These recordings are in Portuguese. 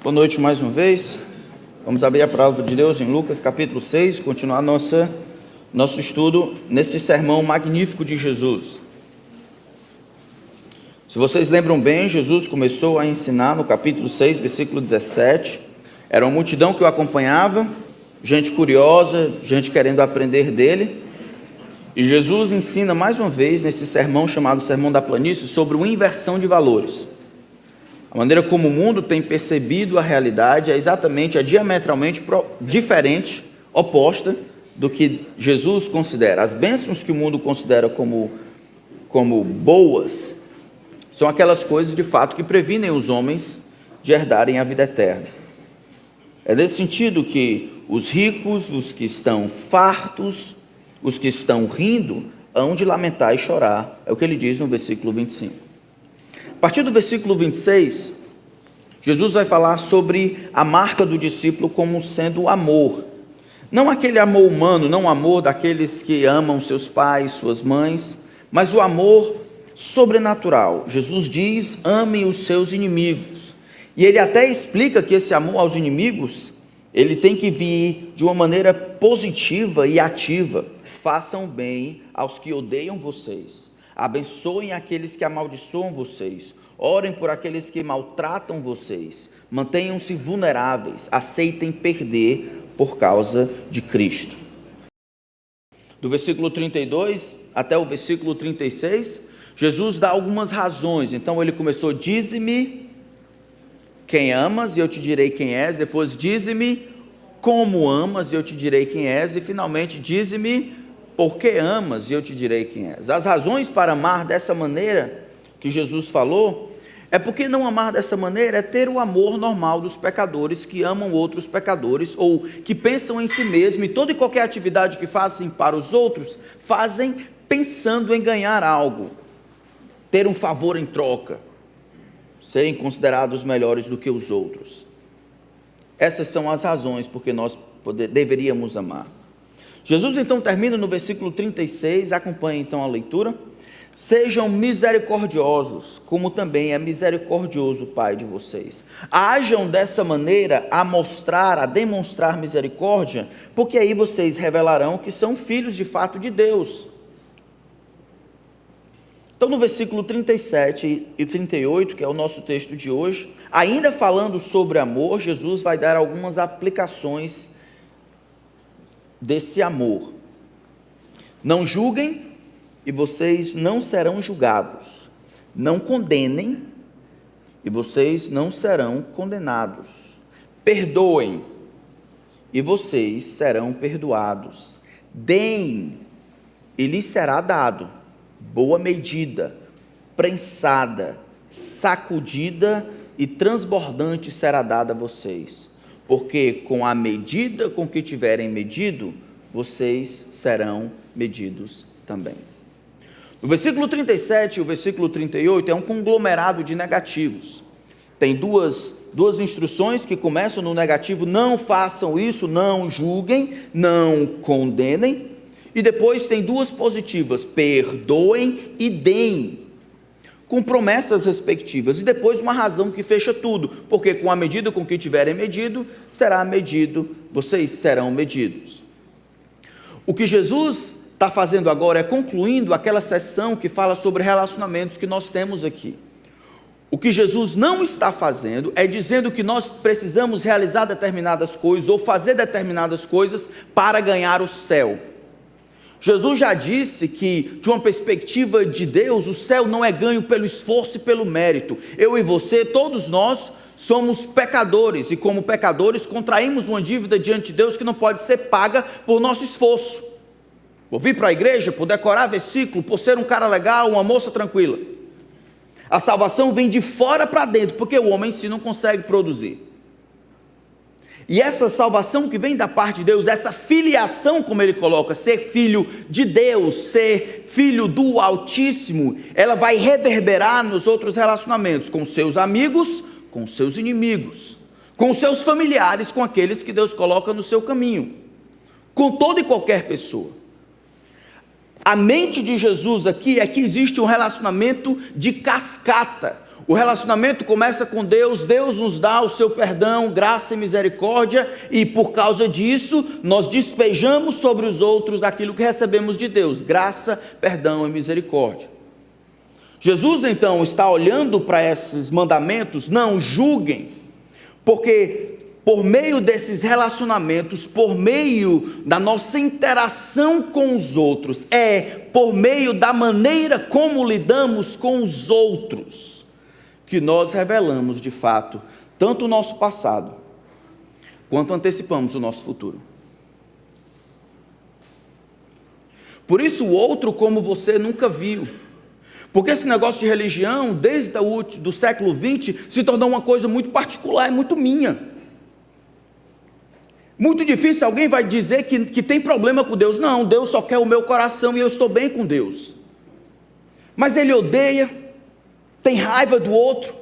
Boa noite mais uma vez. Vamos abrir a palavra de Deus em Lucas capítulo 6, continuar nosso estudo nesse sermão magnífico de Jesus. Se vocês lembram bem, Jesus começou a ensinar no capítulo 6, versículo 17. Era uma multidão que o acompanhava, gente curiosa, gente querendo aprender dele. E Jesus ensina mais uma vez nesse sermão chamado Sermão da Planície sobre uma inversão de valores. A maneira como o mundo tem percebido a realidade é exatamente diametralmente diferente, oposta do que Jesus considera. As bênçãos que o mundo considera como boas são aquelas coisas de fato que previnem os homens de herdarem a vida eterna. É nesse sentido que os ricos, os que estão fartos, os que estão rindo, hão de lamentar e chorar. É o que ele diz no versículo 25. A partir do versículo 26, Jesus vai falar sobre a marca do discípulo como sendo o amor. Não aquele amor humano, não o amor daqueles que amam seus pais, suas mães, mas o amor sobrenatural. Jesus diz: amem os seus inimigos. E ele até explica que esse amor aos inimigos, ele tem que vir de uma maneira positiva e ativa. Façam bem aos que odeiam vocês. Abençoem aqueles que amaldiçoam vocês. Orem por aqueles que maltratam vocês. Mantenham-se vulneráveis. Aceitem perder por causa de Cristo. Do versículo 32 até o versículo 36, Jesus dá algumas razões. Então ele começou: dize-me quem amas e eu te direi quem és. Depois: dize-me como amas e eu te direi quem és. E finalmente: dize-me porque amas e eu te direi quem és. As razões para amar dessa maneira que Jesus falou, é porque não amar dessa maneira é ter o amor normal dos pecadores que amam outros pecadores, ou que pensam em si mesmo, e toda e qualquer atividade que fazem para os outros, fazem pensando em ganhar algo, ter um favor em troca, serem considerados melhores do que os outros. Essas são as razões porque nós deveríamos amar. Jesus então termina no versículo 36, acompanhe então a leitura: sejam misericordiosos, como também é misericordioso o Pai de vocês. Hajam dessa maneira a demonstrar misericórdia, porque aí vocês revelarão que são filhos de fato de Deus. Então no versículo 37 e 38, que é o nosso texto de hoje, ainda falando sobre amor, Jesus vai dar algumas aplicações desse amor. Não julguem e vocês não serão julgados. Não condenem e vocês não serão condenados. Perdoem e vocês serão perdoados. Deem e lhes será dado. Boa medida, prensada, sacudida e transbordante será dada a vocês. Porque com a medida com que tiverem medido, vocês serão medidos também. O versículo 37 e o versículo 38 é um conglomerado de negativos. Tem duas instruções que começam no negativo: não façam isso, não julguem, não condenem. E depois tem duas positivas: perdoem e deem, com promessas respectivas. E depois uma razão que fecha tudo: porque com a medida com que tiverem medido, será medido, vocês serão medidos. O que Jesus está fazendo agora é concluindo aquela sessão que fala sobre relacionamentos que nós temos aqui. O que Jesus não está fazendo é dizendo que nós precisamos realizar determinadas coisas ou fazer determinadas coisas para ganhar o céu. Jesus já disse que, de uma perspectiva de Deus, o céu não é ganho pelo esforço e pelo mérito. Eu e você, todos nós, somos pecadores, e como pecadores contraímos uma dívida diante de Deus que não pode ser paga por nosso esforço. Por vir para a igreja, por decorar versículo, por ser um cara legal, uma moça tranquila. A salvação vem de fora para dentro, porque o homem em si não consegue produzir. E essa salvação que vem da parte de Deus, essa filiação, como ele coloca, ser filho de Deus, ser filho do Altíssimo, ela vai reverberar nos outros relacionamentos, com seus amigos, com seus inimigos, com seus familiares, com aqueles que Deus coloca no seu caminho, com toda e qualquer pessoa. A mente de Jesus aqui é que existe um relacionamento de cascata. O relacionamento começa com Deus, Deus nos dá o seu perdão, graça e misericórdia, e por causa disso, nós despejamos sobre os outros aquilo que recebemos de Deus, graça, perdão e misericórdia. Jesus então está olhando para esses mandamentos, não julguem, porque por meio desses relacionamentos, por meio da nossa interação com os outros, por meio da maneira como lidamos com os outros, que nós revelamos de fato, tanto o nosso passado, quanto antecipamos o nosso futuro. Por isso o outro como você nunca viu. Porque esse negócio de religião, desde o século XX, se tornou uma coisa muito particular, muito minha. Muito difícil alguém vai dizer que tem problema com Deus. Não, Deus só quer o meu coração e eu estou bem com Deus. Mas ele odeia, tem raiva do outro,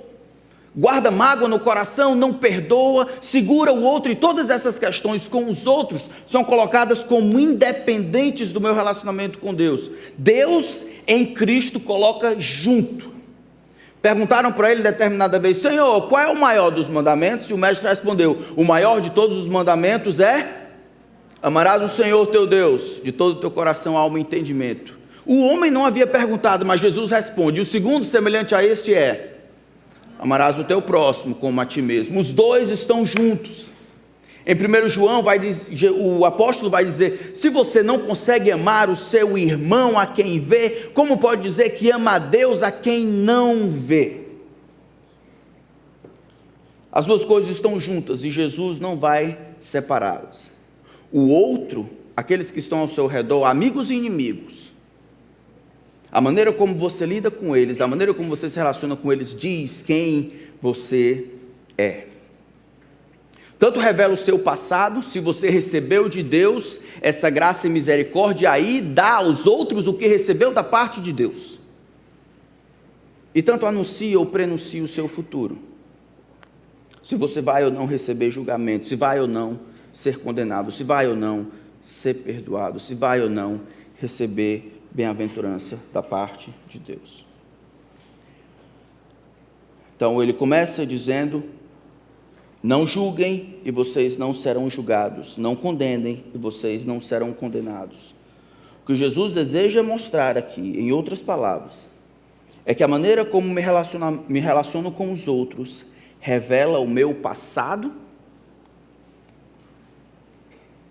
guarda mágoa no coração, não perdoa, segura o outro, e todas essas questões com os outros são colocadas como independentes do meu relacionamento com Deus. Deus em Cristo coloca junto. Perguntaram para ele determinada vez: Senhor, qual é o maior dos mandamentos? E o mestre respondeu: o maior de todos os mandamentos é: amarás o Senhor teu Deus de todo o teu coração, alma e entendimento. O homem não havia perguntado, mas Jesus responde. E o segundo, semelhante a este, é: amarás o teu próximo como a ti mesmo. Os dois estão juntos. Em 1 João, o apóstolo vai dizer: se você não consegue amar o seu irmão a quem vê, como pode dizer que ama a Deus a quem não vê? As duas coisas estão juntas e Jesus não vai separá-las. O outro, aqueles que estão ao seu redor, amigos e inimigos, a maneira como você lida com eles, a maneira como você se relaciona com eles, diz quem você é. Tanto revela o seu passado, se você recebeu de Deus essa graça e misericórdia, aí dá aos outros o que recebeu da parte de Deus. E tanto anuncia ou prenuncia o seu futuro. Se você vai ou não receber julgamento, se vai ou não ser condenado, se vai ou não ser perdoado, se vai ou não receber bem-aventurança da parte de Deus. Então ele começa dizendo: não julguem e vocês não serão julgados, não condenem e vocês não serão condenados. O que Jesus deseja mostrar aqui, em outras palavras, é que a maneira como me relaciono com os outros revela o meu passado,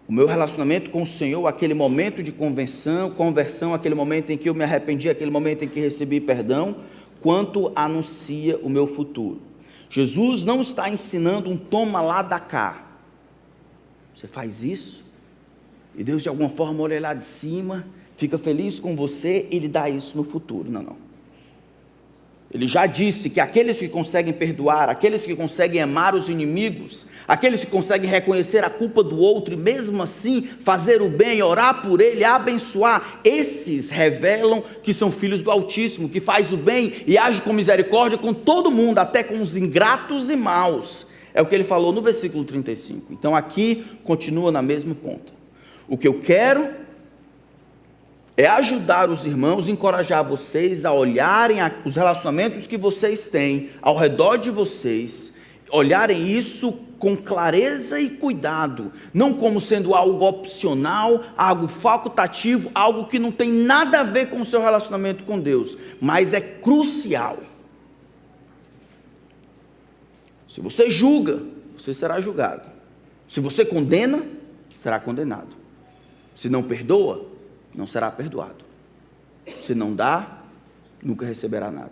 o meu relacionamento com o Senhor, aquele momento de conversão, aquele momento em que eu me arrependi, aquele momento em que recebi perdão, quanto anuncia o meu futuro. Jesus não está ensinando um toma lá da cá. Você faz isso, e Deus de alguma forma olha lá de cima, fica feliz com você e lhe dá isso no futuro. Não. Ele já disse que aqueles que conseguem perdoar, aqueles que conseguem amar os inimigos, aqueles que conseguem reconhecer a culpa do outro e mesmo assim fazer o bem, orar por ele, abençoar, esses revelam que são filhos do Altíssimo, que faz o bem e age com misericórdia com todo mundo, até com os ingratos e maus. É o que ele falou no versículo 35. Então aqui continua na mesma ponta. O que eu quero é ajudar os irmãos, encorajar vocês a olharem os relacionamentos que vocês têm ao redor de vocês, olharem isso com clareza e cuidado, não como sendo algo opcional, algo facultativo, algo que não tem nada a ver com o seu relacionamento com Deus, mas é crucial. Se você julga, você será julgado. Se você condena, será condenado. Se não perdoa, não será perdoado. Se não dá, nunca receberá nada.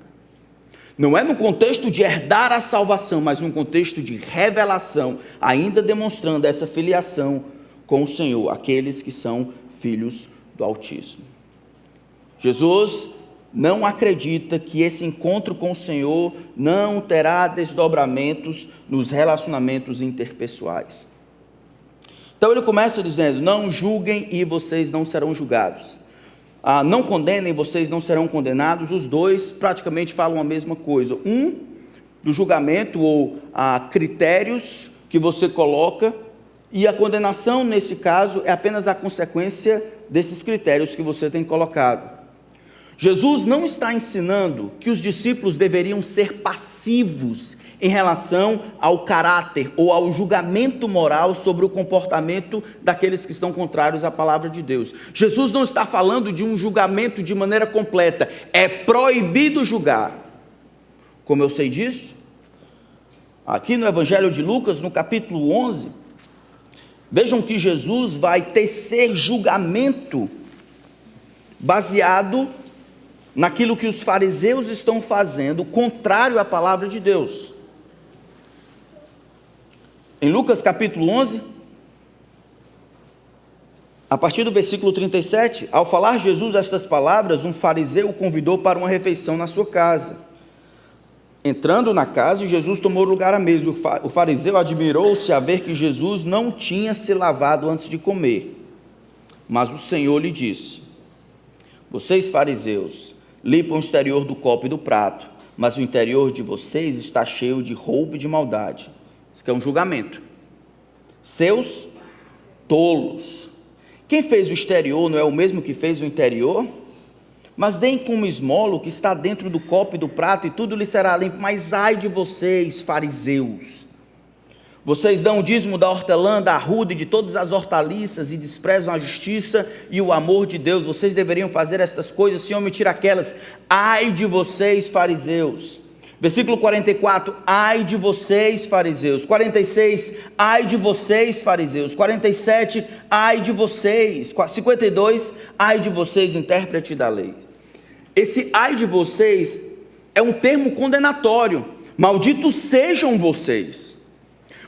Não é no contexto de herdar a salvação, mas no contexto de revelação, ainda demonstrando essa filiação com o Senhor, aqueles que são filhos do Altíssimo. Jesus não acredita que esse encontro com o Senhor não terá desdobramentos nos relacionamentos interpessoais. Então ele começa dizendo: não julguem e vocês não serão julgados. Não condenem, vocês não serão condenados. Os dois praticamente falam a mesma coisa. Do julgamento ou critérios que você coloca, e a condenação nesse caso é apenas a consequência desses critérios que você tem colocado. Jesus não está ensinando que os discípulos deveriam ser passivos em relação ao caráter ou ao julgamento moral sobre o comportamento daqueles que estão contrários à palavra de Deus. Jesus não está falando de um julgamento de maneira completa. É proibido julgar. Como eu sei disso? Aqui no Evangelho de Lucas, no capítulo 11, vejam que Jesus vai tecer julgamento baseado naquilo que os fariseus estão fazendo, contrário à palavra de Deus. Em Lucas capítulo 11, a partir do versículo 37, ao falar Jesus estas palavras, um fariseu o convidou para uma refeição na sua casa. Entrando na casa, Jesus tomou lugar à mesa. O fariseu admirou-se a ver que Jesus não tinha se lavado antes de comer. Mas o Senhor lhe disse: vocês fariseus limpam o exterior do copo e do prato, mas o interior de vocês está cheio de roubo e de maldade. Isso aqui é um julgamento. Seus tolos. Quem fez o exterior não é o mesmo que fez o interior? Mas deem como esmola o que está dentro do copo e do prato, e tudo lhe será limpo. Mas ai de vocês, fariseus! Vocês dão o dízimo da hortelã, da arruda e de todas as hortaliças, e desprezam a justiça e o amor de Deus. Vocês deveriam fazer estas coisas sem omitir aquelas. Ai de vocês, fariseus! Versículo 44, ai de vocês, fariseus. 46, ai de vocês, fariseus. 47, ai de vocês. 52, ai de vocês, intérprete da lei. Esse ai de vocês é um termo condenatório. Malditos sejam vocês.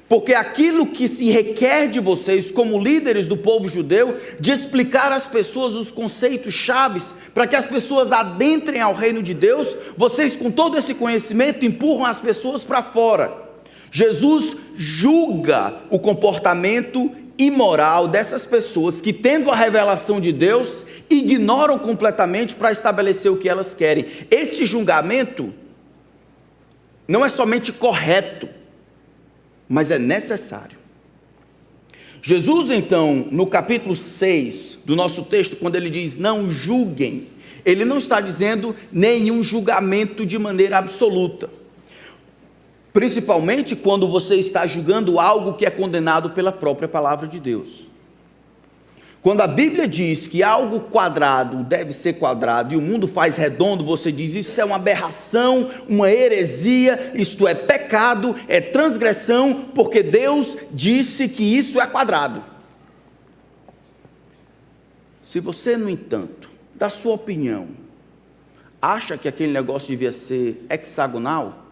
Porque aquilo que se requer de vocês, como líderes do povo judeu, de explicar às pessoas os conceitos chaves, para que as pessoas adentrem ao reino de Deus, vocês com todo esse conhecimento empurram as pessoas para fora. Jesus julga o comportamento imoral dessas pessoas que, tendo a revelação de Deus, ignoram completamente para estabelecer o que elas querem. Este julgamento não é somente correto, mas é necessário. Jesus, então, no capítulo 6 do nosso texto, quando ele diz não julguem, ele não está dizendo nenhum julgamento de maneira absoluta, principalmente quando você está julgando algo que é condenado pela própria palavra de Deus. Quando a Bíblia diz que algo quadrado deve ser quadrado e o mundo faz redondo, você diz isso é uma aberração, uma heresia, isto é pecado, é transgressão, porque Deus disse que isso é quadrado. Se você, no entanto, da sua opinião, acha que aquele negócio devia ser hexagonal,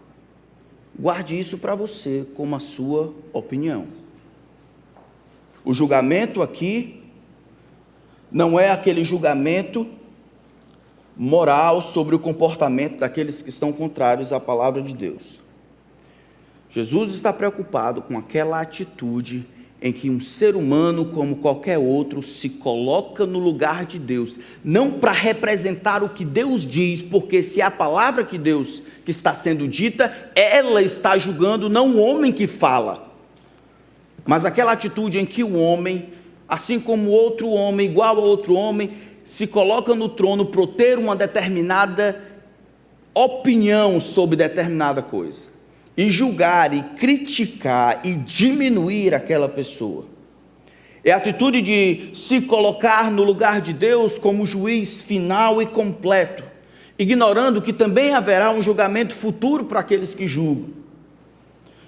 guarde isso para você como a sua opinião. O julgamento aqui não é aquele julgamento moral sobre o comportamento daqueles que estão contrários à palavra de Deus. Jesus está preocupado com aquela atitude em que um ser humano, como qualquer outro, se coloca no lugar de Deus, não para representar o que Deus diz, porque se é a palavra que Deus que está sendo dita, ela está julgando, não o homem que fala, mas aquela atitude em que o homem, assim como outro homem, igual a outro homem, se coloca no trono para ter uma determinada opinião sobre determinada coisa, e julgar, e criticar, e diminuir aquela pessoa. É a atitude de se colocar no lugar de Deus como juiz final e completo, ignorando que também haverá um julgamento futuro para aqueles que julgam.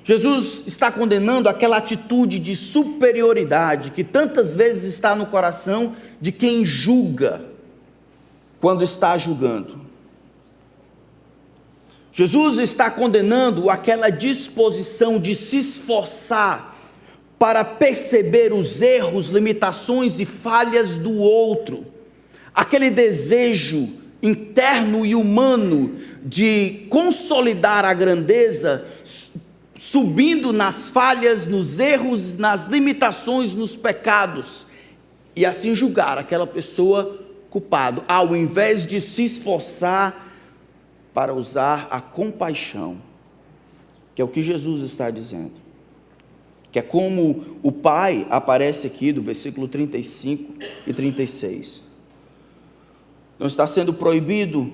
Jesus está condenando aquela atitude de superioridade que tantas vezes está no coração de quem julga, quando está julgando. Jesus está condenando aquela disposição de se esforçar para perceber os erros, limitações e falhas do outro, aquele desejo interno e humano de consolidar a grandeza, subindo nas falhas, nos erros, nas limitações, nos pecados, e assim julgar aquela pessoa culpada, ao invés de se esforçar para usar a compaixão, que é o que Jesus está dizendo, que é como o Pai aparece aqui do versículo 35 e 36. não está sendo proibido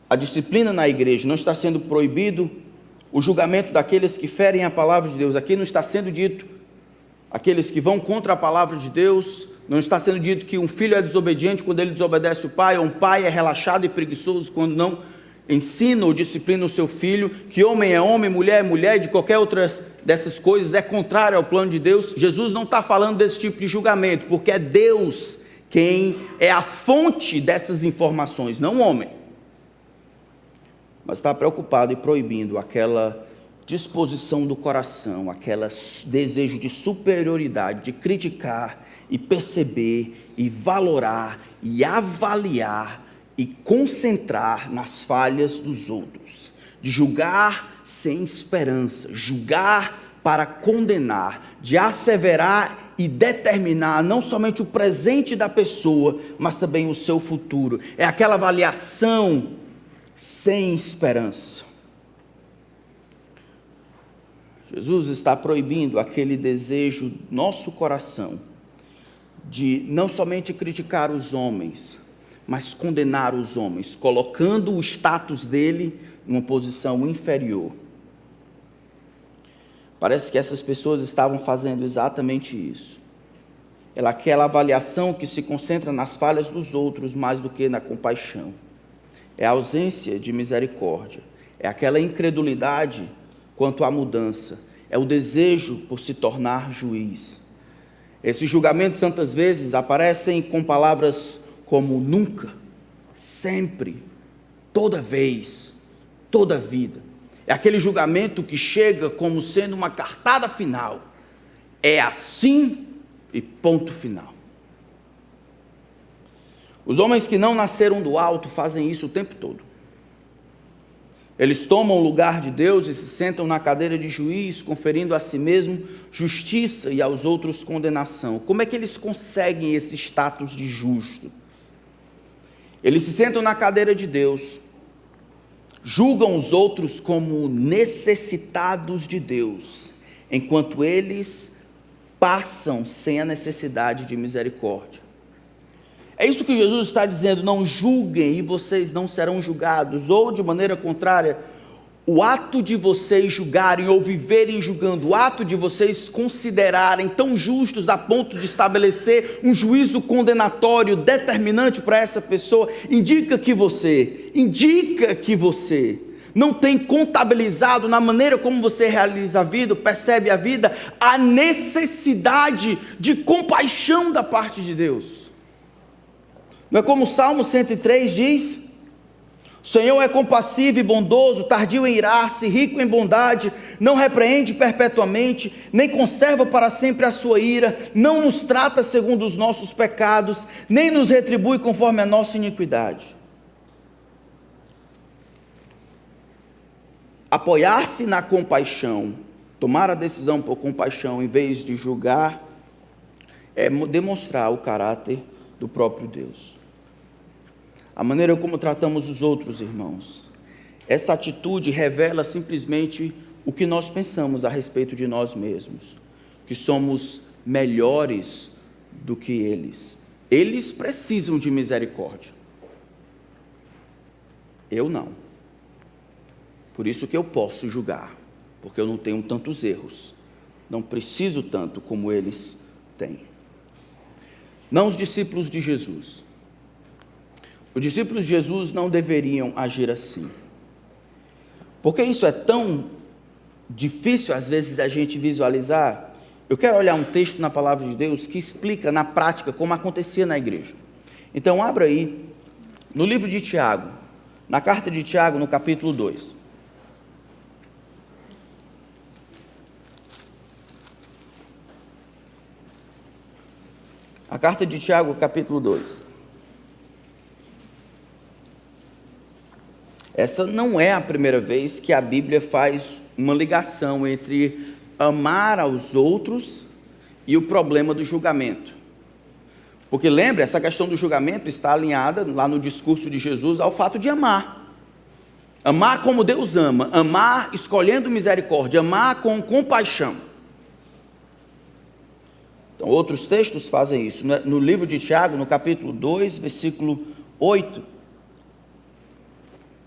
a disciplina na igreja, não está sendo proibido o julgamento daqueles que ferem a palavra de Deus. Aqui não está sendo dito aqueles que vão contra a palavra de Deus, não está sendo dito que um filho é desobediente quando ele desobedece o pai, ou um pai é relaxado e preguiçoso quando não ensina ou disciplina o seu filho, que homem é homem, mulher é mulher, e de qualquer outra dessas coisas é contrário ao plano de Deus. Jesus não está falando desse tipo de julgamento, porque é Deus quem é a fonte dessas informações, não o homem. Mas está preocupado e proibindo aquela disposição do coração, aquele desejo de superioridade, de criticar e perceber e valorar e avaliar e concentrar nas falhas dos outros, de julgar sem esperança, julgar para condenar, de asseverar e determinar não somente o presente da pessoa, mas também o seu futuro. É aquela avaliação sem esperança. Jesus está proibindo aquele desejo do nosso coração de não somente criticar os homens, mas condenar os homens, colocando o status dele numa posição inferior. Parece que essas pessoas estavam fazendo exatamente isso. É aquela avaliação que se concentra nas falhas dos outros mais do que na compaixão. É a ausência de misericórdia. É aquela incredulidade quanto à mudança. É o desejo por se tornar juiz. Esses julgamentos tantas vezes aparecem com palavras como nunca, sempre, toda vez, toda vida. É aquele julgamento que chega como sendo uma cartada final. É assim e ponto final. Os homens que não nasceram do alto fazem isso o tempo todo. Eles tomam o lugar de Deus e se sentam na cadeira de juiz, conferindo a si mesmo justiça e aos outros condenação. Como é que eles conseguem esse status de justo? Eles se sentam na cadeira de Deus, julgam os outros como necessitados de Deus, enquanto eles passam sem a necessidade de misericórdia. É isso que Jesus está dizendo: não julguem e vocês não serão julgados. Ou, de maneira contrária, o ato de vocês julgarem ou viverem julgando, o ato de vocês considerarem tão justos a ponto de estabelecer um juízo condenatório determinante para essa pessoa, indica que você não tem contabilizado na maneira como você realiza a vida, percebe a vida, a necessidade de compaixão da parte de Deus. Não é como o Salmo 103 diz: o Senhor é compassivo e bondoso, tardio em irar-se, rico em bondade, não repreende perpetuamente, nem conserva para sempre a sua ira, não nos trata segundo os nossos pecados, nem nos retribui conforme a nossa iniquidade. Apoiar-se na compaixão, tomar a decisão por compaixão em vez de julgar, é demonstrar o caráter do próprio Deus. A maneira como tratamos os outros, irmãos, essa atitude revela simplesmente o que nós pensamos a respeito de nós mesmos, que somos melhores do que eles. Eles precisam de misericórdia, eu não. Por isso que eu posso julgar, porque eu não tenho tantos erros, não preciso tanto como eles têm. Não os discípulos de Jesus. Os discípulos de Jesus não deveriam agir assim. Porque isso é tão difícil às vezes da gente visualizar. Eu quero olhar um texto na palavra de Deus que explica na prática como acontecia na igreja. Então abra aí no livro de Tiago, na carta de Tiago, no capítulo 2. A carta de Tiago, capítulo 2. Essa não é a primeira vez que a Bíblia faz uma ligação entre amar aos outros e o problema do julgamento. Porque lembra, essa questão do julgamento está alinhada lá no discurso de Jesus ao fato de amar. Amar como Deus ama, amar escolhendo misericórdia, amar com compaixão. Então, outros textos fazem isso. No livro de Tiago, no capítulo 2, versículo 8.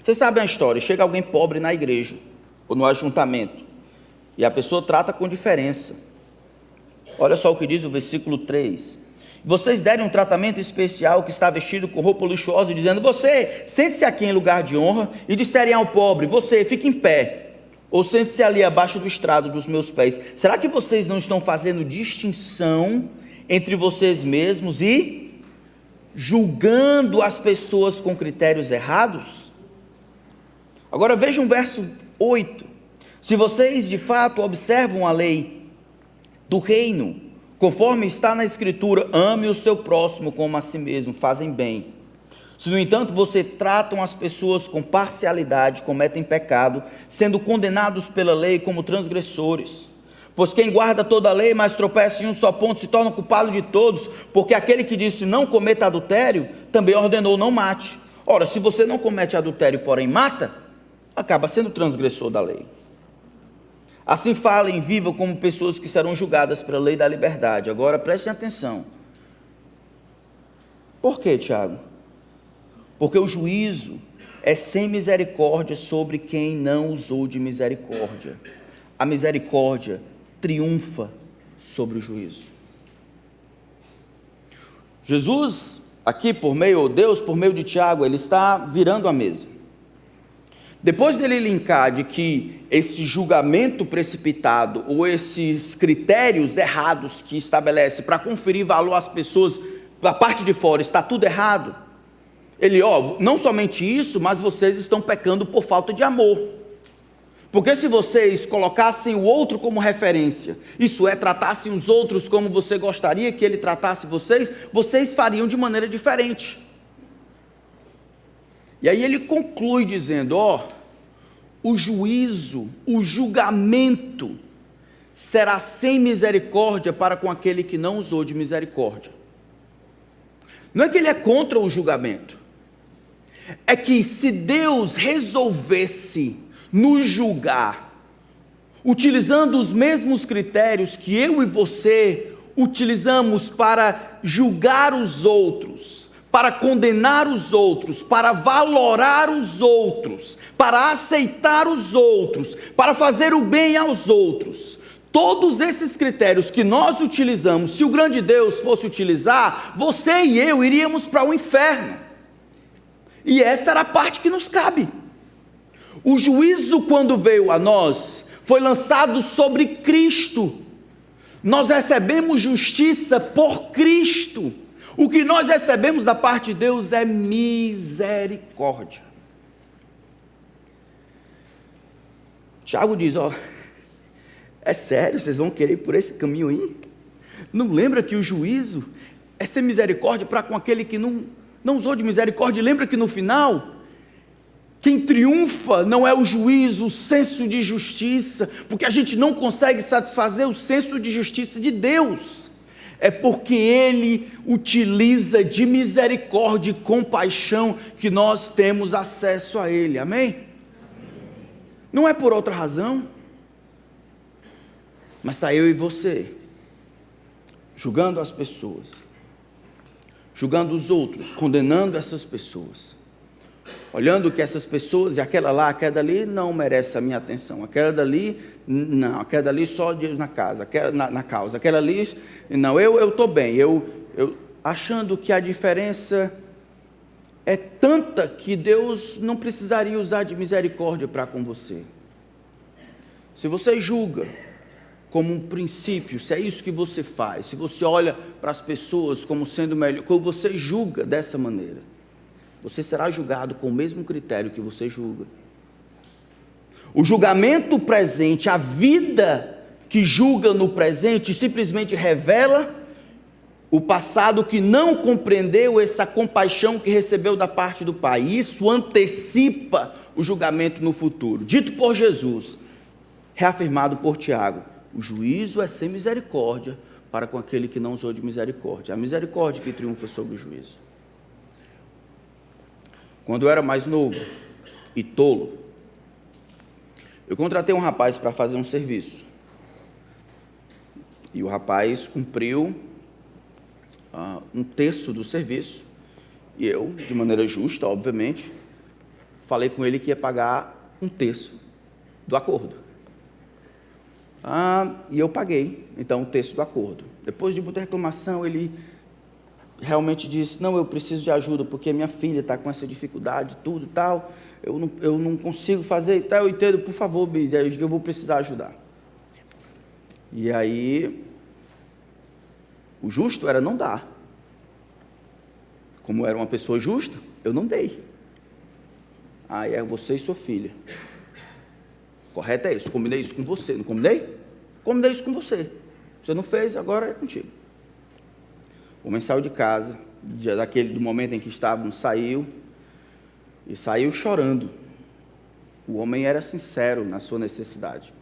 Vocês sabem a história, chega alguém pobre na igreja, ou no ajuntamento, e a pessoa trata com diferença. Olha só o que diz o versículo 3. Vocês derem um tratamento especial que está vestido com roupa luxuosa, dizendo: você, sente-se aqui em lugar de honra, e disserem ao pobre: você, fique em pé, ou sente-se ali abaixo do estrado dos meus pés. Será que vocês não estão fazendo distinção entre vocês mesmos e julgando as pessoas com critérios errados? Agora vejam o verso 8. Se vocês de fato observam a lei do reino, conforme está na escritura: ame o seu próximo como a si mesmo, fazem bem. Se no entanto você tratam as pessoas com parcialidade, cometem pecado, sendo condenados pela lei como transgressores. Pois quem guarda toda a lei, mas tropeça em um só ponto, se torna culpado de todos, porque aquele que disse não cometa adultério, também ordenou não mate. Ora, se você não comete adultério, porém mata, acaba sendo transgressor da lei. Assim falem e vivam como pessoas que serão julgadas pela lei da liberdade. Agora prestem atenção. Por quê, Tiago? Porque o juízo é sem misericórdia sobre quem não usou de misericórdia. A misericórdia triunfa sobre o juízo. Jesus, aqui por meio, Deus por meio de Tiago, ele está virando a mesa. Depois dele linkar de que esse julgamento precipitado, ou esses critérios errados que estabelece para conferir valor às pessoas, da parte de fora, está tudo errado, ele, não somente isso, mas vocês estão pecando por falta de amor. Porque se vocês colocassem o outro como referência, isso é, tratassem os outros como você gostaria que ele tratasse vocês, vocês fariam de maneira diferente. E aí ele conclui dizendo: o juízo, o julgamento será sem misericórdia para com aquele que não usou de misericórdia. Não é que ele é contra o julgamento, é que se Deus resolvesse nos julgar, utilizando os mesmos critérios que eu e você utilizamos para julgar os outros, para condenar os outros, para valorar os outros, para aceitar os outros, para fazer o bem aos outros, todos esses critérios que nós utilizamos, se o grande Deus fosse utilizar, você e eu iríamos para o inferno. E essa era a parte que nos cabe. O juízo, quando veio a nós, foi lançado sobre Cristo. Nós recebemos justiça por Cristo. O que nós recebemos da parte de Deus é misericórdia. Tiago diz: é sério, vocês vão querer ir por esse caminho aí? Não lembra que o juízo é ser misericórdia para com aquele que não usou de misericórdia? Lembra que no final, quem triunfa não é o juízo, o senso de justiça, porque a gente não consegue satisfazer o senso de justiça de Deus. É porque Ele utiliza de misericórdia e compaixão que nós temos acesso a Ele, amém? Não é por outra razão, mas está eu e você, julgando as pessoas, julgando os outros, condenando essas pessoas, olhando que essas pessoas, e aquela ali não merece a minha atenção, aquela dali, não, aquela dali só Deus na casa, na causa, aquela ali, não, eu estou bem, eu achando que a diferença é tanta que Deus não precisaria usar de misericórdia para com você. Se você julga como um princípio, se é isso que você faz, se você olha para as pessoas como sendo melhor, quando você julga dessa maneira, você será julgado com o mesmo critério que você julga. O julgamento presente, a vida que julga no presente, simplesmente revela o passado que não compreendeu essa compaixão que recebeu da parte do Pai. Isso antecipa o julgamento no futuro. Dito por Jesus, reafirmado por Tiago: o juízo é sem misericórdia para com aquele que não usou de misericórdia. A misericórdia que triunfa sobre o juízo. Quando eu era mais novo e tolo, eu contratei um rapaz para fazer um serviço. E o rapaz cumpriu um terço do serviço. E eu, de maneira justa, obviamente, falei com ele que ia pagar 1/3 do acordo. E eu paguei, então, 1/3 do acordo. Depois de muita reclamação, ele realmente disse: não, eu preciso de ajuda, porque minha filha está com essa dificuldade, tudo e tal, eu não consigo fazer e tal, eu entendo, por favor, eu vou precisar ajudar. E aí, o justo era não dar. Como eu era uma pessoa justa, eu não dei. É você e sua filha. Correto é isso, combinei isso com você, não combinei? Combinei isso com você. Você não fez, agora é contigo. O homem saiu de casa, do momento em que estavam, saiu chorando. O homem era sincero na sua necessidade.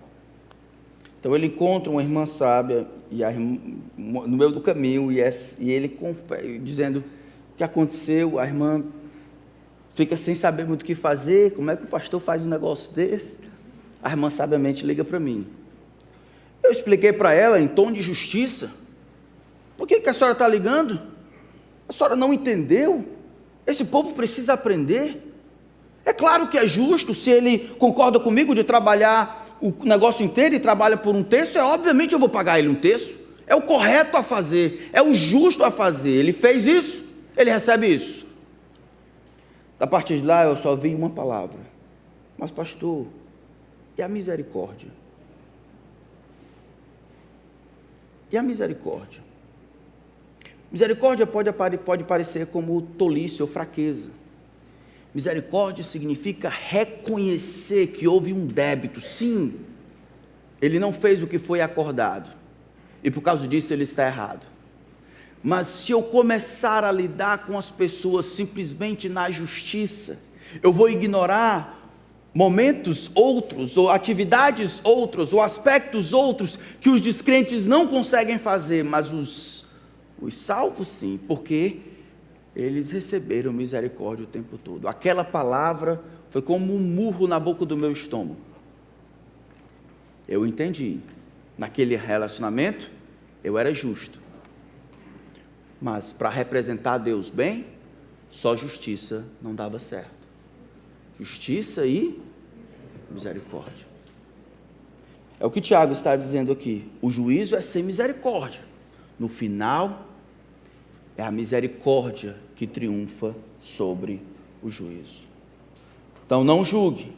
Então ele encontra uma irmã sábia no meio do caminho, e ele dizendo o que aconteceu. A irmã fica sem saber muito o que fazer. Como é que o pastor faz um negócio desse? A irmã sabiamente liga para mim. Eu expliquei para ela em tom de justiça: por que a senhora está ligando? A senhora não entendeu? Esse povo precisa aprender. É claro que é justo, se ele concorda comigo de trabalhar o negócio inteiro e trabalha por 1/3, obviamente eu vou pagar ele 1/3. É o correto a fazer, é o justo a fazer. Ele fez isso, ele recebe isso. A partir de lá eu só vi uma palavra: mas pastor, e a misericórdia? E a misericórdia? Misericórdia pode parecer como tolice ou fraqueza. Misericórdia significa reconhecer que houve um débito. Sim, ele não fez o que foi acordado, e por causa disso ele está errado. Mas se eu começar a lidar com as pessoas simplesmente na justiça, eu vou ignorar momentos outros, ou atividades outras, ou aspectos outros que os descrentes não conseguem fazer, mas os salvos sim, porque eles receberam misericórdia o tempo todo. Aquela palavra foi como um murro na boca do meu estômago. Eu entendi, naquele relacionamento eu era justo, mas para representar Deus bem, só justiça não dava certo. Justiça e misericórdia. É o que Tiago está dizendo aqui. O juízo é sem misericórdia. No final, é a misericórdia que triunfa sobre o juízo. Então não julgue,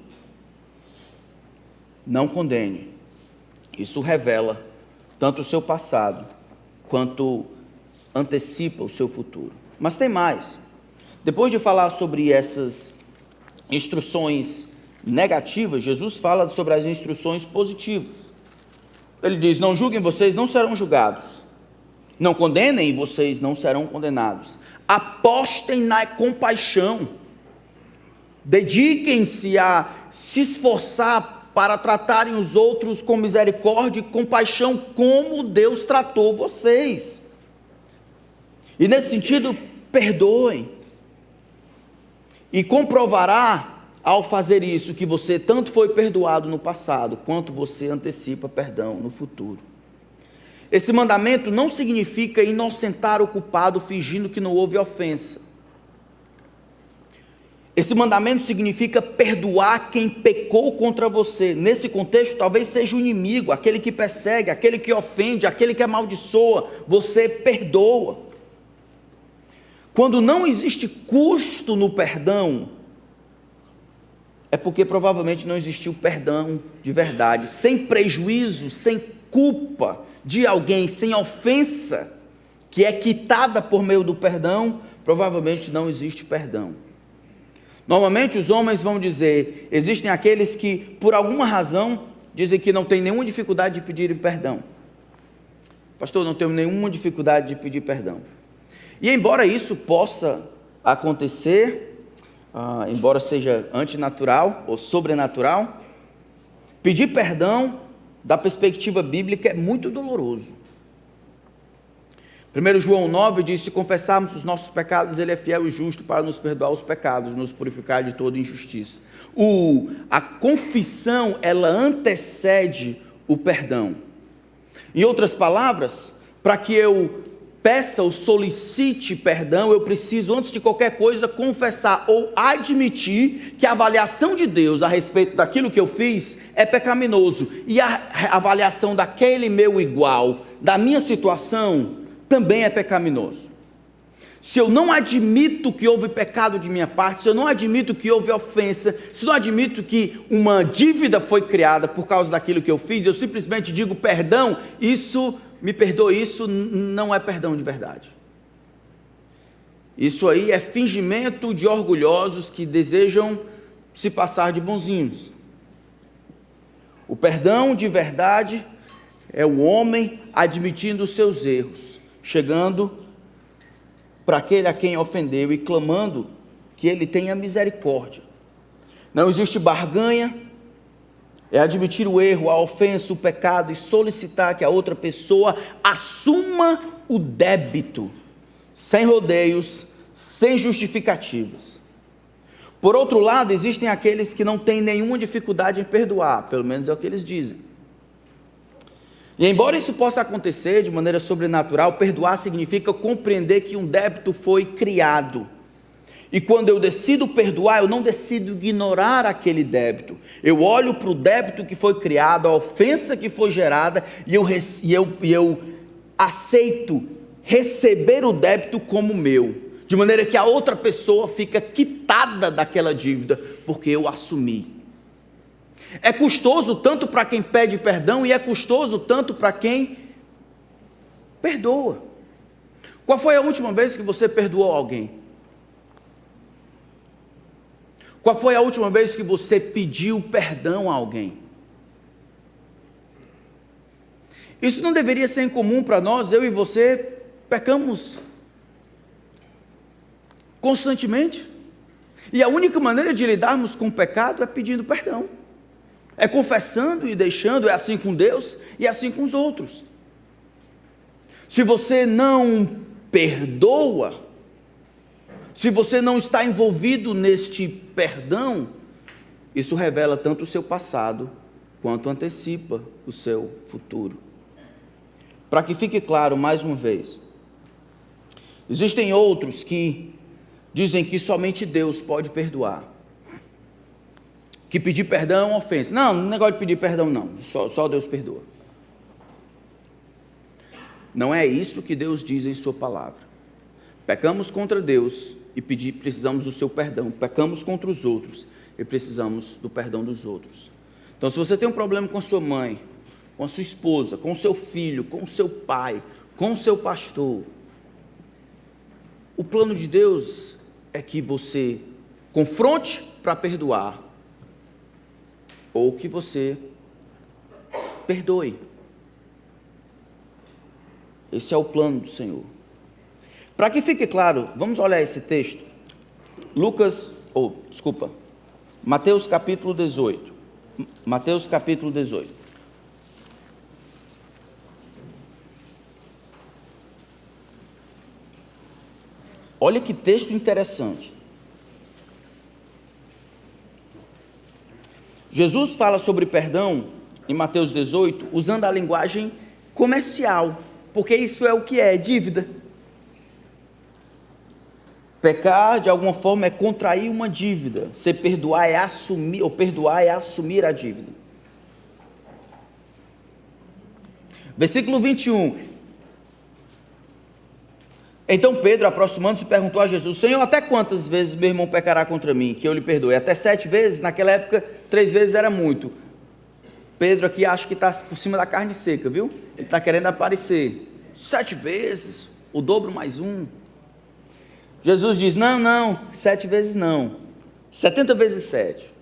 não condene. Isso revela tanto o seu passado, quanto antecipa o seu futuro. Mas tem mais. Depois de falar sobre essas instruções negativas, Jesus fala sobre as instruções positivas. Ele diz: não julguem, vocês não serão julgados. Não condenem, vocês não serão condenados. Apostem na compaixão. Dediquem-se a se esforçar para tratarem os outros com misericórdia e compaixão, como Deus tratou vocês. E nesse sentido, perdoem. E comprovará, ao fazer isso, que você tanto foi perdoado no passado, quanto você antecipa perdão no futuro. Esse mandamento não significa inocentar o culpado fingindo que não houve ofensa. Esse mandamento significa perdoar quem pecou contra você. Nesse contexto, talvez seja o inimigo, aquele que persegue, aquele que ofende, aquele que amaldiçoa. Você perdoa. Quando não existe custo no perdão, é porque provavelmente não existiu perdão de verdade. Sem prejuízo, sem culpa de alguém, sem ofensa, que é quitada por meio do perdão, provavelmente não existe perdão. Normalmente os homens vão dizer, existem aqueles que por alguma razão dizem que não tem nenhuma dificuldade de pedir perdão. Pastor, não tenho nenhuma dificuldade de pedir perdão. E embora isso possa acontecer, embora seja antinatural ou sobrenatural, pedir perdão da perspectiva bíblica é muito doloroso. 1 João 9 diz: se confessarmos os nossos pecados, Ele é fiel e justo para nos perdoar os pecados, nos purificar de toda injustiça. A confissão, ela antecede o perdão. Em outras palavras, para que eu peça ou solicite perdão, eu preciso, antes de qualquer coisa, confessar ou admitir que a avaliação de Deus a respeito daquilo que eu fiz é pecaminoso, e a avaliação daquele meu igual, da minha situação, também é pecaminoso. Se eu não admito que houve pecado de minha parte, se eu não admito que houve ofensa, se eu não admito que uma dívida foi criada por causa daquilo que eu fiz, eu simplesmente digo perdão, me perdoe, isso não é perdão de verdade. Isso aí é fingimento de orgulhosos que desejam se passar de bonzinhos. O perdão de verdade é o homem admitindo os seus erros, chegando para aquele a quem ofendeu e clamando que ele tenha misericórdia. Não existe barganha, é admitir o erro, a ofensa, o pecado e solicitar que a outra pessoa assuma o débito, sem rodeios, sem justificativas. Por outro lado, existem aqueles que não têm nenhuma dificuldade em perdoar, pelo menos é o que eles dizem. E embora isso possa acontecer de maneira sobrenatural, perdoar significa compreender que um débito foi criado. E quando eu decido perdoar, eu não decido ignorar aquele débito. Eu olho para o débito que foi criado, a ofensa que foi gerada, e eu aceito receber o débito como meu. De maneira que a outra pessoa fica quitada daquela dívida, porque eu assumi. É custoso tanto para quem pede perdão e é custoso tanto para quem perdoa. Qual foi a última vez que você perdoou alguém? Qual foi a última vez que você pediu perdão a alguém? Isso não deveria ser incomum para nós. Eu e você pecamos constantemente. E a única maneira de lidarmos com o pecado é pedindo perdão. É confessando e deixando, é assim com Deus e assim com os outros. Se você não perdoa, se você não está envolvido neste perdão, isso revela tanto o seu passado, quanto antecipa o seu futuro. Para que fique claro mais uma vez, existem outros que dizem que somente Deus pode perdoar. Que pedir perdão é uma ofensa. Não, não é negócio de pedir perdão não, só Deus perdoa. Não é isso que Deus diz em sua palavra. Pecamos contra Deus e precisamos do seu perdão. Pecamos contra os outros e precisamos do perdão dos outros. Então, se você tem um problema com a sua mãe, com a sua esposa, com o seu filho, com o seu pai, com o seu pastor, o plano de Deus é que você confronte para perdoar, ou que você perdoe. Esse é o plano do Senhor. Para que fique claro, vamos olhar esse texto. Mateus capítulo 18. Mateus capítulo 18. Olha que texto interessante. Jesus fala sobre perdão em Mateus 18, usando a linguagem comercial, porque isso é o que é dívida. Pecar, de alguma forma, é contrair uma dívida. Se perdoar é assumir, ou perdoar é assumir a dívida. Versículo 21. Então Pedro, aproximando-se, perguntou a Jesus: Senhor, até quantas vezes meu irmão pecará contra mim, que eu lhe perdoe? Até 7 vezes? Naquela época, 3 vezes era muito. Pedro aqui acha que está por cima da carne seca, viu? Ele está querendo aparecer. 7 vezes, o dobro mais um. Jesus diz: não, 7 vezes não, 70 vezes 7.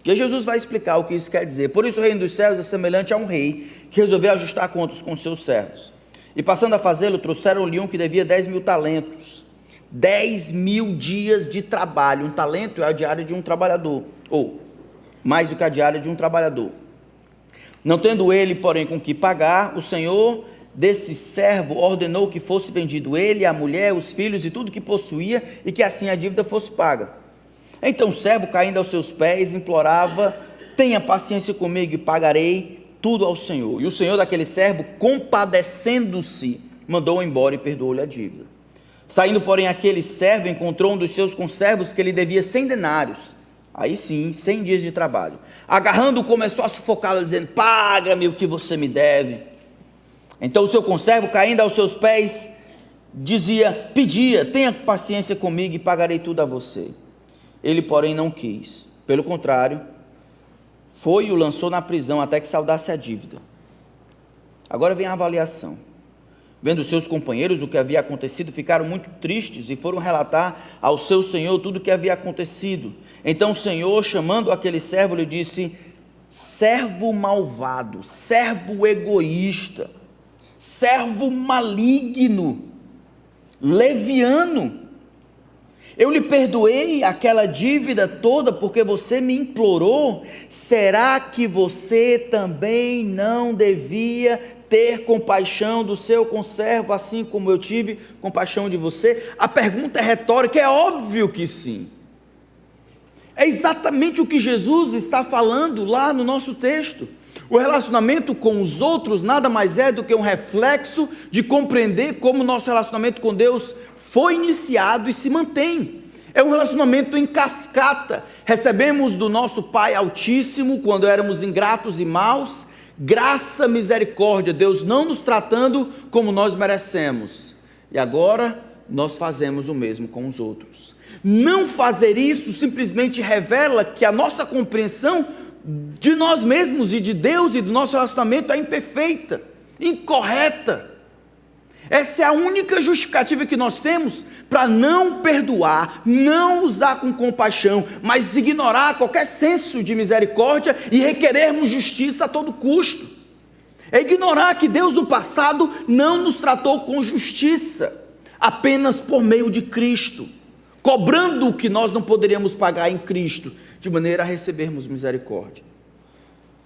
E aí Jesus vai explicar o que isso quer dizer. Por isso o reino dos céus é semelhante a um rei que resolveu ajustar contas com seus servos. E passando a fazê-lo, trouxeram-lhe um que devia 10.000 talentos. 10.000 dias de trabalho. Um talento é a diária de um trabalhador, ou mais do que a diária de um trabalhador. Não tendo ele, porém, com que pagar, o senhor desse servo ordenou que fosse vendido ele, a mulher, os filhos e tudo que possuía, e que assim a dívida fosse paga. Então o servo, caindo aos seus pés, implorava: tenha paciência comigo e pagarei tudo ao senhor. E o senhor daquele servo, compadecendo-se, mandou-o embora e perdoou-lhe a dívida. Saindo, porém, aquele servo encontrou um dos seus conservos que lhe devia 100 denários. Aí sim, 100 dias de trabalho. Agarrando-o, começou a sufocá-lo, dizendo: paga-me o que você me deve. Então o seu conservo, caindo aos seus pés, pedia: tenha paciência comigo e pagarei tudo a você. Ele, porém, não quis. Pelo contrário, foi e o lançou na prisão até que saldasse a dívida. Agora vem a avaliação. Vendo seus companheiros o que havia acontecido, ficaram muito tristes e foram relatar ao seu senhor tudo o que havia acontecido. Então o senhor, chamando aquele servo, lhe disse: servo malvado, servo egoísta, servo maligno, leviano, eu lhe perdoei aquela dívida toda porque você me implorou. Será que você também não devia ter compaixão do seu conservo, assim como eu tive compaixão de você? A pergunta é retórica, é óbvio que sim. É exatamente o que Jesus está falando lá no nosso texto. O relacionamento com os outros nada mais é do que um reflexo de compreender como o nosso relacionamento com Deus foi iniciado e se mantém. É um relacionamento em cascata. Recebemos do nosso Pai Altíssimo, quando éramos ingratos e maus, graça, misericórdia, Deus não nos tratando como nós merecemos. E agora nós fazemos o mesmo com os outros. Não fazer isso simplesmente revela que a nossa compreensão de nós mesmos e de Deus e do nosso relacionamento é imperfeita, incorreta. Essa é a única justificativa que nós temos para não perdoar, não usar com compaixão, mas ignorar qualquer senso de misericórdia e requerermos justiça a todo custo. É ignorar que Deus no passado não nos tratou com justiça, apenas por meio de Cristo, cobrando o que nós não poderíamos pagar em Cristo, de maneira a recebermos misericórdia.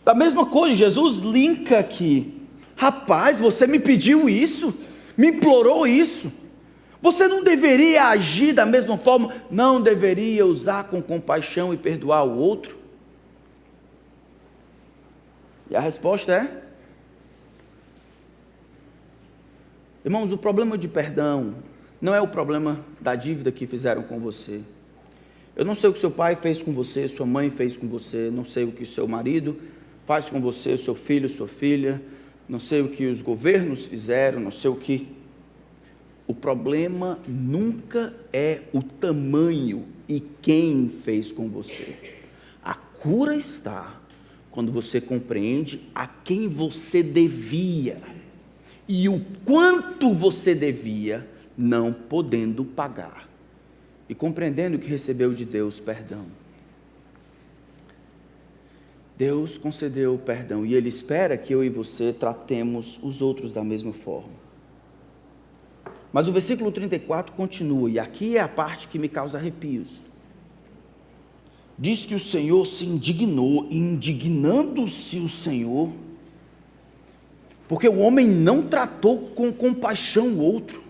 Da mesma coisa, Jesus linka aqui: rapaz, você me pediu isso, me implorou isso, você não deveria agir da mesma forma? Não deveria usar com compaixão e perdoar o outro? E a resposta é: irmãos, o problema de perdão não é o problema da dívida que fizeram com você. Eu não sei o que seu pai fez com você, sua mãe fez com você, não sei o que seu marido faz com você, seu filho, sua filha, não sei o que os governos fizeram, não sei o que. O problema nunca é o tamanho e quem fez com você. A cura está quando você compreende a quem você devia e o quanto você devia, não podendo pagar, e compreendendo que recebeu de Deus perdão. Deus concedeu o perdão e Ele espera que eu e você tratemos os outros da mesma forma. Mas o versículo 34 continua, e aqui é a parte que me causa arrepios. Diz que o Senhor se indignou, e indignando-se o Senhor, porque o homem não tratou com compaixão o outro.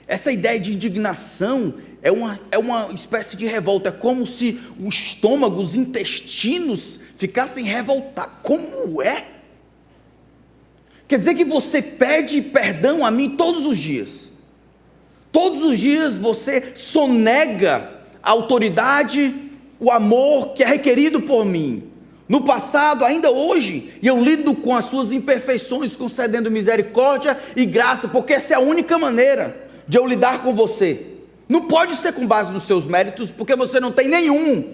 Essa ideia de indignação é uma espécie de revolta, é como se o estômago, os intestinos ficassem revoltados. Como é? Quer dizer que você pede perdão a mim todos os dias. Todos os dias você sonega a autoridade, o amor que é requerido por mim. No passado, ainda hoje, e eu lido com as suas imperfeições, concedendo misericórdia e graça, porque essa é a única maneira de eu lidar com você. Não pode ser com base nos seus méritos, porque você não tem nenhum.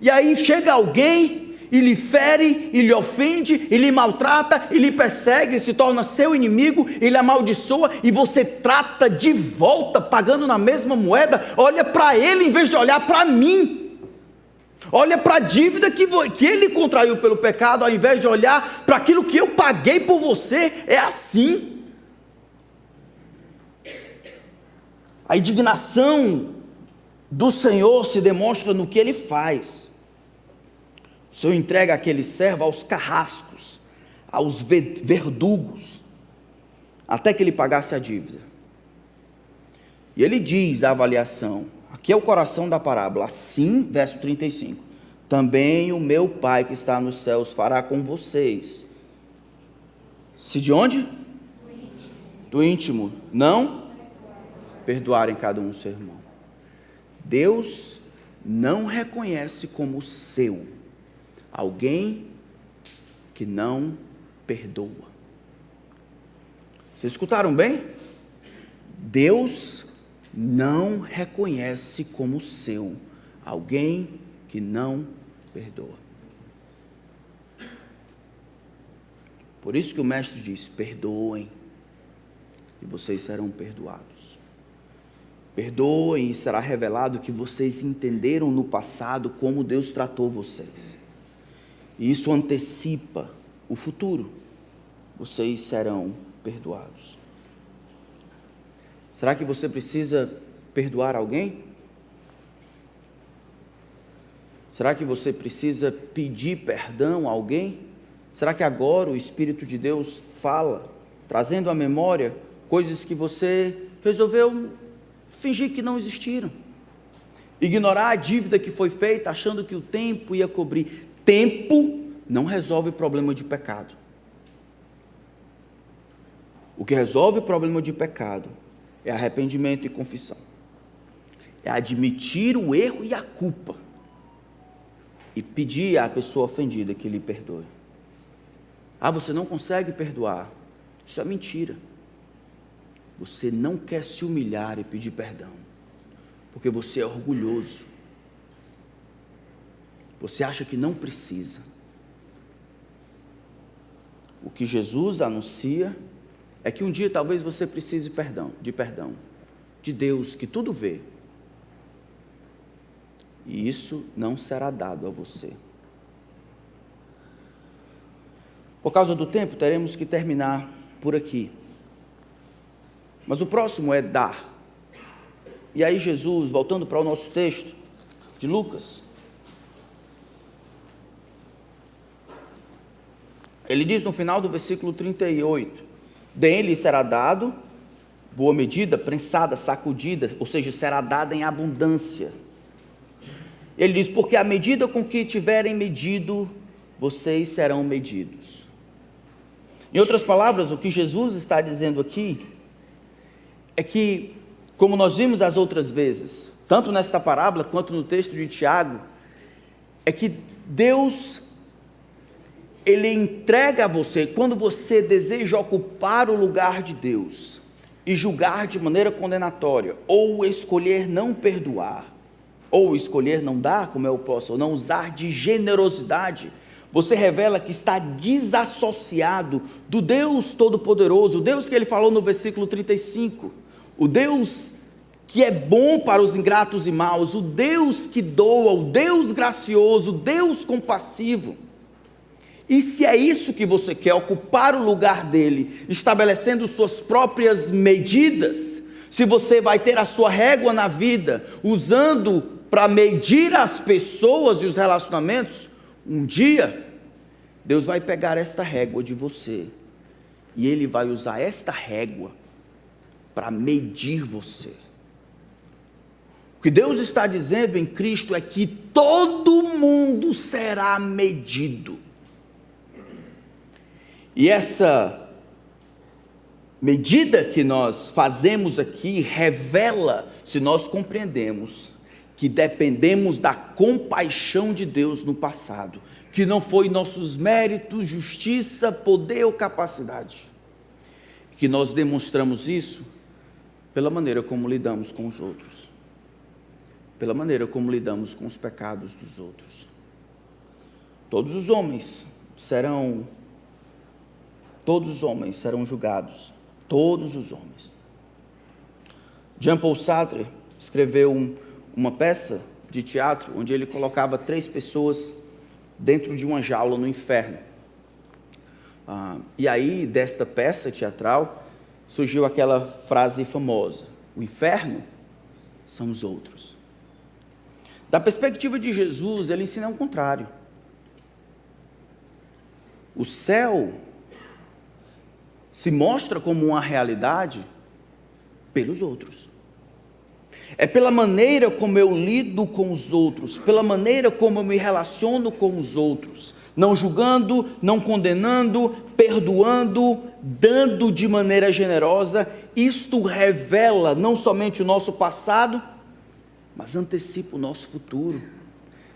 E aí chega alguém e lhe fere, e lhe ofende, e lhe maltrata, e lhe persegue, e se torna seu inimigo, e lhe amaldiçoa, e você trata de volta, pagando na mesma moeda. Olha para ele em vez de olhar para mim. Olha para a dívida que ele contraiu pelo pecado, ao invés de olhar para aquilo que eu paguei por você. É assim. A indignação do Senhor se demonstra no que Ele faz. O Senhor entrega aquele servo aos carrascos, aos verdugos, até que ele pagasse a dívida. E Ele diz a avaliação, aqui é o coração da parábola, assim, verso 35, também o meu Pai que está nos céus fará com vocês. Se de onde? do íntimo, não perdoarem cada um o seu irmão. Deus não reconhece como seu alguém que não perdoa. Vocês escutaram bem? Deus não reconhece como seu alguém que não perdoa. Por isso que o mestre diz: perdoem, e vocês serão perdoados. Perdoem, e será revelado que vocês entenderam no passado como Deus tratou vocês. E isso antecipa o futuro. Vocês serão perdoados. Será que você precisa perdoar alguém? Será que você precisa pedir perdão a alguém? Será que agora o Espírito de Deus fala, trazendo à memória coisas que você resolveu fingir que não existiram? Ignorar a dívida que foi feita, achando que o tempo ia cobrir. Tempo não resolve problema de pecado. O que resolve o problema de pecado é arrependimento e confissão. É admitir o erro e a culpa e pedir à pessoa ofendida que lhe perdoe. Ah, você não consegue perdoar. Isso é mentira. Você não quer se humilhar e pedir perdão, porque você é orgulhoso. Você acha que não precisa. O que Jesus anuncia é que um dia talvez você precise de perdão de Deus, que tudo vê. E isso não será dado a você. Por causa do tempo, teremos que terminar por aqui. Mas o próximo é dar. E aí Jesus, voltando para o nosso texto de Lucas, ele diz no final do versículo 38, dele será dado, boa medida, prensada, sacudida, ou seja, será dada em abundância. Ele diz, porque a medida com que tiverem medido, vocês serão medidos. Em outras palavras, o que Jesus está dizendo aqui é que, como nós vimos as outras vezes, tanto nesta parábola quanto no texto de Tiago, é que Deus, Ele entrega a você, quando você deseja ocupar o lugar de Deus e julgar de maneira condenatória, ou escolher não perdoar, ou escolher não dar, como eu posso, ou não usar de generosidade, você revela que está desassociado do Deus Todo-Poderoso, o Deus que ele falou no versículo 35, o Deus que é bom para os ingratos e maus, o Deus que doa, o Deus gracioso, o Deus compassivo. E se é isso que você quer, ocupar o lugar dele, estabelecendo suas próprias medidas, se você vai ter a sua régua na vida, usando para medir as pessoas e os relacionamentos, um dia, Deus vai pegar esta régua de você, e Ele vai usar esta régua para medir você. O que Deus está dizendo em Cristo é que todo mundo será medido. E essa medida que nós fazemos aqui revela, se nós compreendemos, que dependemos da compaixão de Deus no passado, que não foi nossos méritos, justiça, poder ou capacidade, que nós demonstramos isso pela maneira como lidamos com os outros, pela maneira como lidamos com os pecados dos outros. Todos os homens serão julgados, todos os homens. Jean-Paul Sartre escreveu uma peça de teatro, onde ele colocava 3 pessoas dentro de uma jaula no inferno. E aí, desta peça teatral, surgiu aquela frase famosa: o inferno são os outros. Da perspectiva de Jesus, ele ensina o contrário. O céu se mostra como uma realidade pelos outros. É pela maneira como eu lido com os outros, pela maneira como eu me relaciono com os outros, não julgando, não condenando, perdoando, dando de maneira generosa. Isto revela não somente o nosso passado, mas antecipa o nosso futuro.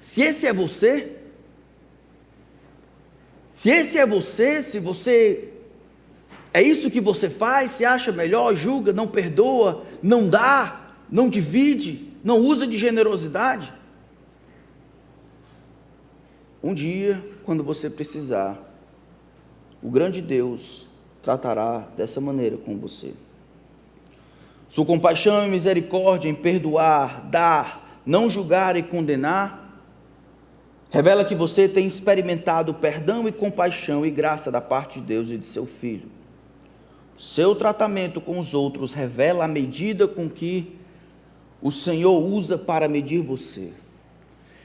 Se esse é você, se você é isso que você faz, se acha melhor, julga, não perdoa, não dá, não divide, não usa de generosidade, um dia, quando você precisar, o grande Deus tratará dessa maneira com você. Sua compaixão e misericórdia em perdoar, dar, não julgar e condenar, revela que você tem experimentado perdão e compaixão e graça da parte de Deus e de seu Filho. Seu tratamento com os outros revela a medida com que o Senhor usa para medir você.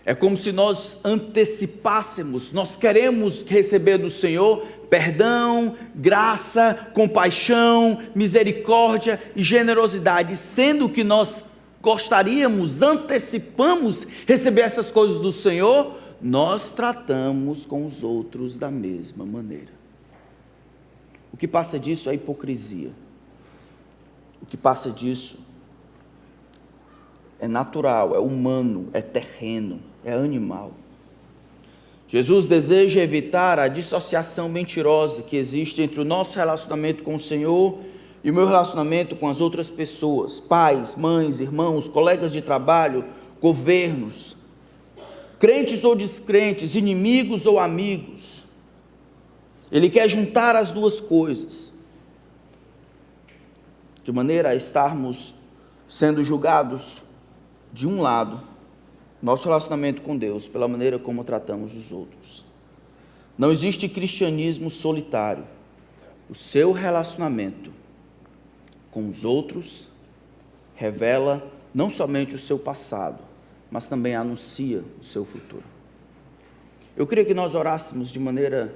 É como se nós antecipássemos, nós queremos receber do Senhor perdão, graça, compaixão, misericórdia e generosidade, sendo que nós gostaríamos, antecipamos receber essas coisas do Senhor, nós tratamos com os outros da mesma maneira. O que passa disso é hipocrisia. O que passa disso é natural, é humano, é terreno, é animal. Jesus deseja evitar a dissociação mentirosa que existe entre o nosso relacionamento com o Senhor e o meu relacionamento com as outras pessoas, pais, mães, irmãos, colegas de trabalho, governos, crentes ou descrentes, inimigos ou amigos. Ele quer juntar as duas coisas, de maneira a estarmos sendo julgados de um lado, nosso relacionamento com Deus, pela maneira como tratamos os outros. Não existe cristianismo solitário. O seu relacionamento com os outros revela não somente o seu passado, mas também anuncia o seu futuro. Eu queria que nós orássemos de maneira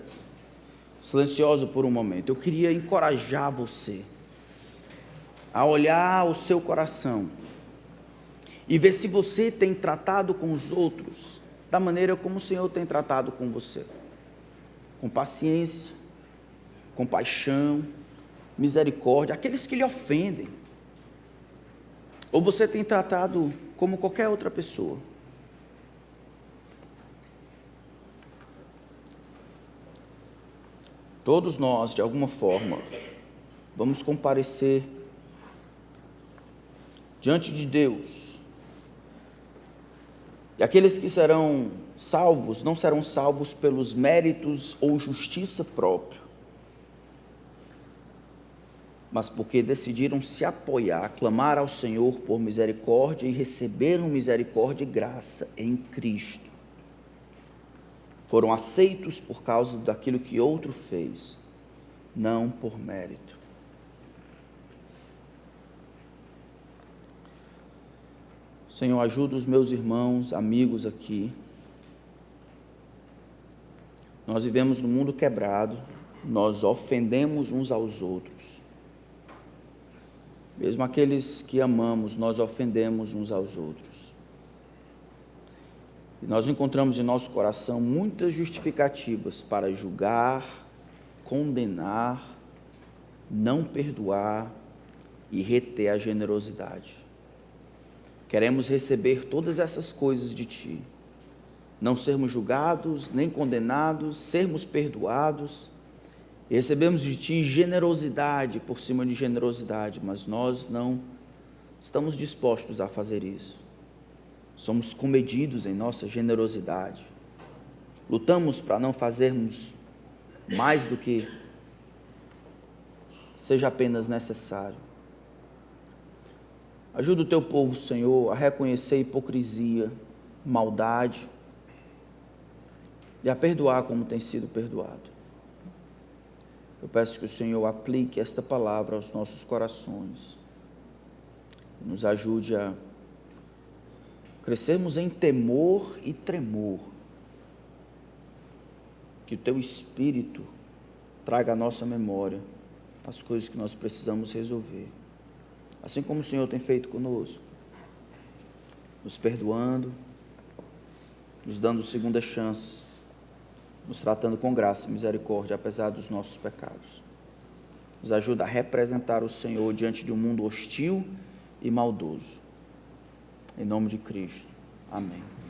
silenciosa por um momento. Eu queria encorajar você a olhar o seu coração e ver se você tem tratado com os outros da maneira como o Senhor tem tratado com você, com paciência, compaixão, misericórdia, aqueles que lhe ofendem, ou você tem tratado como qualquer outra pessoa. Todos nós, de alguma forma, vamos comparecer diante de Deus. E aqueles que serão salvos, não serão salvos pelos méritos ou justiça própria, mas porque decidiram se apoiar, clamar ao Senhor por misericórdia e receberam misericórdia e graça em Cristo. Foram aceitos por causa daquilo que outro fez, não por mérito. Senhor, ajuda os meus irmãos, amigos aqui. Nós vivemos num mundo quebrado, nós ofendemos uns aos outros. Mesmo aqueles que amamos, nós ofendemos uns aos outros. E nós encontramos em nosso coração muitas justificativas para julgar, condenar, não perdoar e reter a generosidade. Queremos receber todas essas coisas de Ti, não sermos julgados, nem condenados, sermos perdoados, e recebemos de Ti generosidade por cima de generosidade, mas nós não estamos dispostos a fazer isso. Somos comedidos em nossa generosidade, lutamos para não fazermos mais do que seja apenas necessário. Ajuda o Teu povo, Senhor, a reconhecer hipocrisia, maldade e a perdoar como tem sido perdoado. Eu peço que o Senhor aplique esta palavra aos nossos corações, nos ajude a crescermos em temor e tremor, que o Teu Espírito traga à nossa memória as coisas que nós precisamos resolver, assim como o Senhor tem feito conosco. nos perdoando, nos dando segunda chance, nos tratando com graça e misericórdia, apesar dos nossos pecados. Nos ajuda a representar o Senhor diante de um mundo hostil e maldoso. Em nome de Cristo. Amém.